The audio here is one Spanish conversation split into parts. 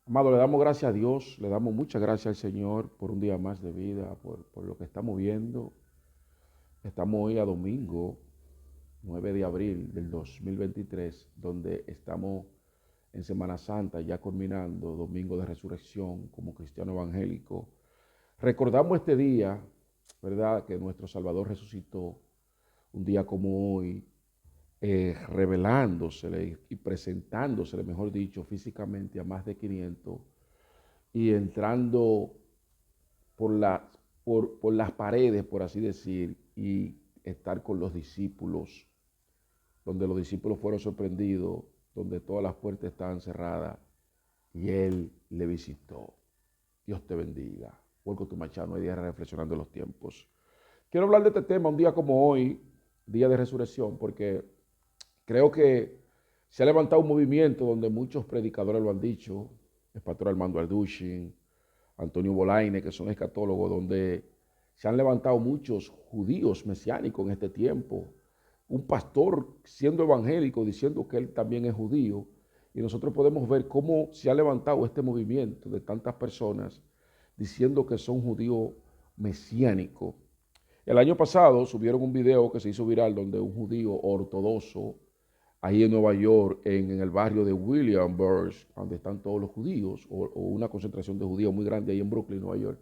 Amado, le damos gracias a Dios, le damos muchas gracias al Señor por un día más de vida, por lo que estamos viendo. Estamos hoy a domingo, 9 de abril del 2023, donde estamos en Semana Santa, ya culminando, domingo de resurrección como cristiano evangélico. Recordamos este día, ¿verdad?, que nuestro Salvador resucitó, un día como hoy, revelándosele y presentándosele, mejor dicho, físicamente a más de 500 y entrando por, la, por las paredes, por así decir, y estar con los discípulos, donde los discípulos fueron sorprendidos, donde todas las puertas estaban cerradas, y Él le visitó. Dios te bendiga. Vuelco tu machado, hay día reflexionando en los tiempos. Quiero hablar de este tema un día como hoy, día de resurrección, porque creo que se ha levantado un movimiento donde muchos predicadores lo han dicho, el pastor Armando Ardushin, Antonio Bolaine, que son escatólogos, donde se han levantado muchos judíos mesiánicos en este tiempo. Un pastor siendo evangélico diciendo que él también es judío. Y nosotros podemos ver cómo se ha levantado este movimiento de tantas personas diciendo que son judíos mesiánicos. El año pasado subieron un video que se hizo viral donde un judío ortodoxo ahí en Nueva York, en el barrio de Williamsburg, donde están todos los judíos, o una concentración de judíos muy grande ahí en Brooklyn, Nueva York,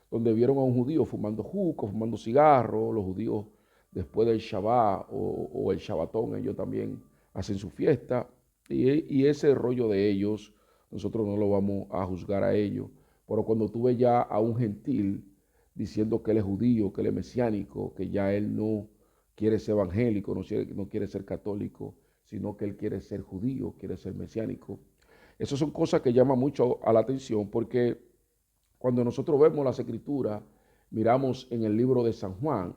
donde vieron a un judío fumando juco, fumando cigarro. Los judíos después del Shabbat o el Shabbatón, ellos también hacen su fiesta, y ese rollo de ellos, nosotros no lo vamos a juzgar a ellos, pero cuando tú ves ya a un gentil diciendo que él es judío, que él es mesiánico, que ya él no quiere ser evangélico, no quiere ser católico, sino que él quiere ser judío, quiere ser mesiánico. Esas son cosas que llaman mucho a la atención porque cuando nosotros vemos las escrituras, miramos en el libro de San Juan,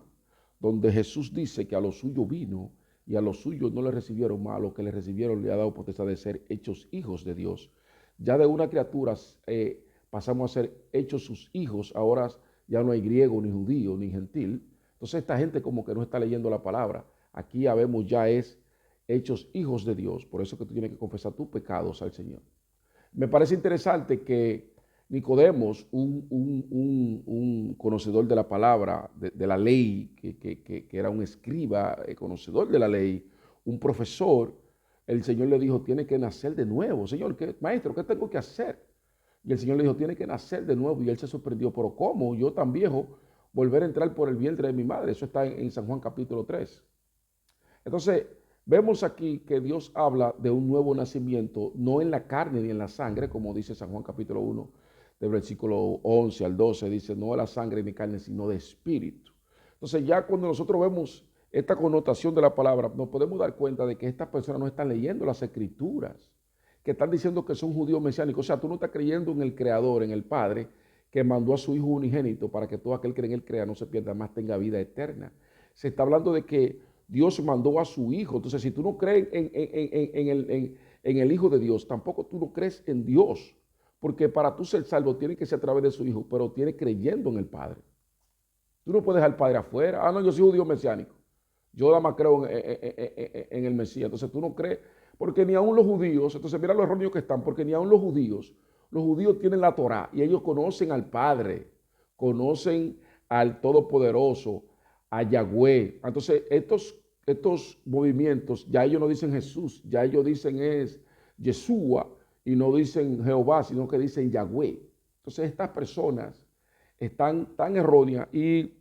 donde Jesús dice que a los suyos vino y a los suyos no le recibieron mal, a los que le recibieron le ha dado potestad de ser hechos hijos de Dios. Ya de una criatura pasamos a ser hechos sus hijos, ahora ya no hay griego, ni judío, ni gentil. Entonces esta gente como que no está leyendo la palabra. Aquí ya vemos ya es hechos hijos de Dios, por eso que tú tienes que confesar tus pecados al Señor. Me parece interesante que Nicodemos, un conocedor de la palabra, de la ley, que era un escriba, conocedor de la ley, un profesor, el Señor le dijo, tiene que nacer de nuevo. Señor, maestro, ¿qué tengo que hacer? Y el Señor le dijo, tiene que nacer de nuevo. Y él se sorprendió, pero ¿cómo? Yo tan viejo, volver a entrar por el vientre de mi madre. Eso está en San Juan capítulo 3. Entonces, vemos aquí que Dios habla de un nuevo nacimiento, no en la carne ni en la sangre, como dice San Juan capítulo 1, del versículo 11 al 12, dice, no de la sangre ni carne, sino de espíritu. Entonces, ya cuando nosotros vemos esta connotación de la palabra, nos podemos dar cuenta de que estas personas no están leyendo las escrituras, que están diciendo que son judíos mesiánicos. O sea, tú no estás creyendo en el Creador, en el Padre, que mandó a su Hijo unigénito para que todo aquel que en él crea no se pierda, más tenga vida eterna. Se está hablando de que Dios mandó a su Hijo. Entonces, si tú no crees en el Hijo de Dios, tampoco tú no crees en Dios. Porque para tú ser salvo tiene que ser a través de su Hijo, pero tiene creyendo en el Padre. Tú no puedes dejar al Padre afuera. Ah, no, yo soy judío mesiánico. Yo nada más creo en el Mesías. Entonces tú no crees, porque ni aun los judíos, entonces mira los erróneos que están, porque ni aun los judíos tienen la Torá y ellos conocen al Padre, conocen al Todopoderoso, a Yahweh. Entonces estos movimientos, ya ellos no dicen Jesús, ya ellos dicen es Yeshua y no dicen Jehová, sino que dicen Yahweh. Entonces estas personas están tan erróneas y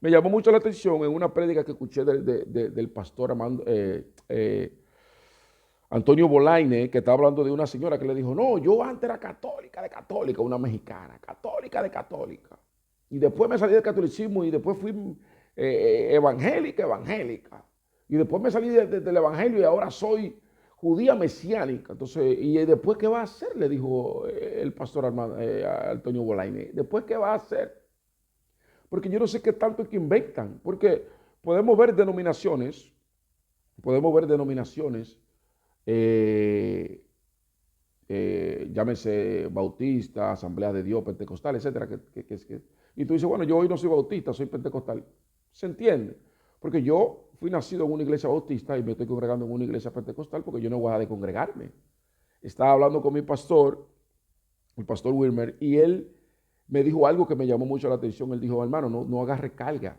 me llamó mucho la atención en una prédica que escuché del pastor Antonio Bolaine, que estaba hablando de una señora que le dijo, no, yo antes era católica de católica, una mexicana, católica de católica. Y después me salí del catolicismo y después fui evangélica, evangélica. Y después me salí del evangelio y ahora soy judía mesiánica. Entonces, ¿y después qué va a hacer? Le dijo el pastor Antonio Bolaine. ¿Después qué va a hacer? Porque yo no sé qué tanto es que inventan, porque podemos ver denominaciones, podemos ver denominaciones, eh, llámese bautista, Asamblea de Dios, pentecostal, etcétera, y tú dices, bueno, yo hoy no soy bautista, soy pentecostal. ¿Se entiende? Porque yo fui nacido en una iglesia bautista y me estoy congregando en una iglesia pentecostal porque yo no voy a dejar de congregarme. Estaba hablando con mi pastor el pastor Wilmer, y él me dijo algo que me llamó mucho la atención. Él dijo, hermano, no agarre carga.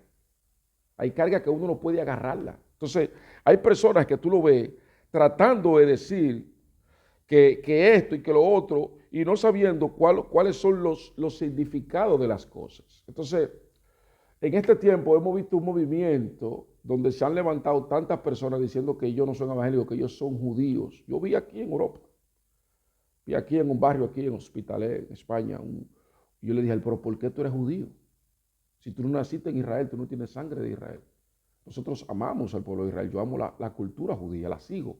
Hay carga que uno no puede agarrarla. Entonces, hay personas que tú lo ves tratando de decir que esto y que lo otro, y no sabiendo cuáles son los significados de las cosas. Entonces, en este tiempo hemos visto un movimiento donde se han levantado tantas personas diciendo que ellos no son evangélicos, que ellos son judíos. Yo vi aquí en Europa, vi aquí en un barrio, aquí en Hospitalet, en España, yo le dije, pero ¿por qué tú eres judío? Si tú no naciste en Israel, tú no tienes sangre de Israel. Nosotros amamos al pueblo de Israel, yo amo la cultura judía, la sigo.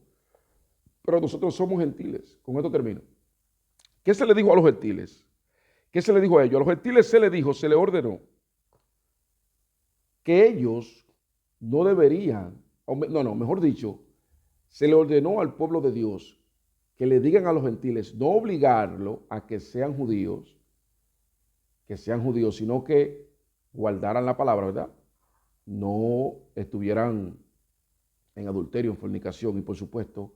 Pero nosotros somos gentiles. Con esto termino. ¿Qué se le dijo a los gentiles? ¿Qué se le dijo a ellos? A los gentiles se le dijo, se le ordenó que ellos no deberían, mejor dicho, se le ordenó al pueblo de Dios que le digan a los gentiles, no obligarlo a que sean judíos, sino que guardaran la palabra, ¿verdad? No estuvieran en adulterio, en fornicación y por supuesto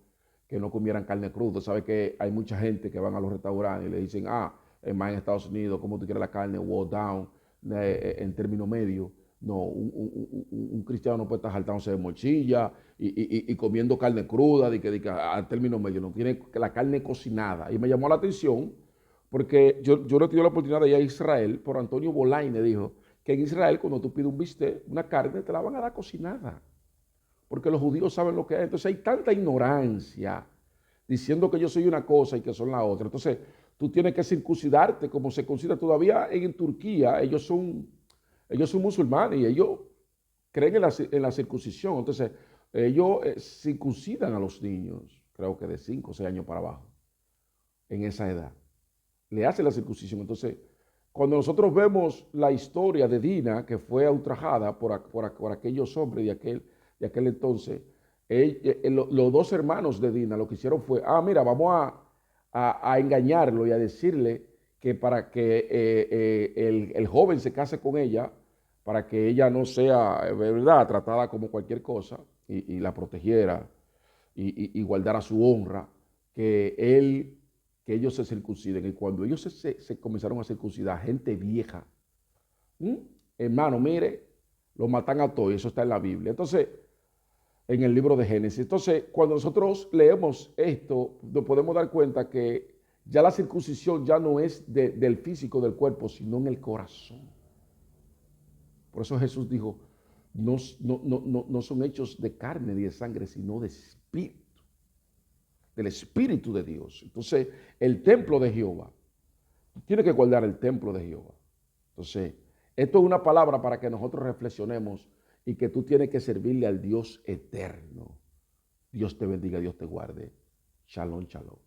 que no comieran carne cruda. Sabe que hay mucha gente que van a los restaurantes y le dicen, más en Estados Unidos, ¿cómo tú quieres la carne? Well down, en término medio. No, un cristiano no puede estar saltándose de morcilla y comiendo carne cruda, a término medio, no tiene la carne cocinada. Y me llamó la atención porque yo no he tenido la oportunidad de ir a Israel, pero Antonio Bolaine dijo que en Israel cuando tú pides un bistec, una carne, te la van a dar cocinada. Porque los judíos saben lo que es. Entonces hay tanta ignorancia diciendo que yo soy una cosa y que son la otra. Entonces tú tienes que circuncidarte como se considera todavía en Turquía. Ellos son musulmanes y ellos creen en la circuncisión. Entonces ellos circuncidan a los niños, creo que de 5 o 6 años para abajo, en esa edad. Le hacen la circuncisión. Entonces, cuando nosotros vemos la historia de Dina, que fue ultrajada por aquellos hombres de aquel entonces, los 2 hermanos de Dina lo que hicieron fue, mira, vamos a engañarlo y a decirle que para que el joven se case con ella, para que ella no sea, ¿verdad?, tratada como cualquier cosa y la protegiera y guardara su honra, que ellos se circunciden. Y cuando ellos se comenzaron a circuncidar, gente vieja, hermano, mire, lo matan a todos, eso está en la Biblia. Entonces, en el libro de Génesis. Entonces, cuando nosotros leemos esto, nos podemos dar cuenta que ya la circuncisión ya no es del físico del cuerpo, sino en el corazón. Por eso Jesús dijo, no son hechos de carne ni de sangre, sino de espíritu, del Espíritu de Dios. Entonces, el templo de Jehová, tiene que guardar el templo de Jehová. Entonces, esto es una palabra para que nosotros reflexionemos y que tú tienes que servirle al Dios eterno. Dios te bendiga, Dios te guarde. Shalom, shalom.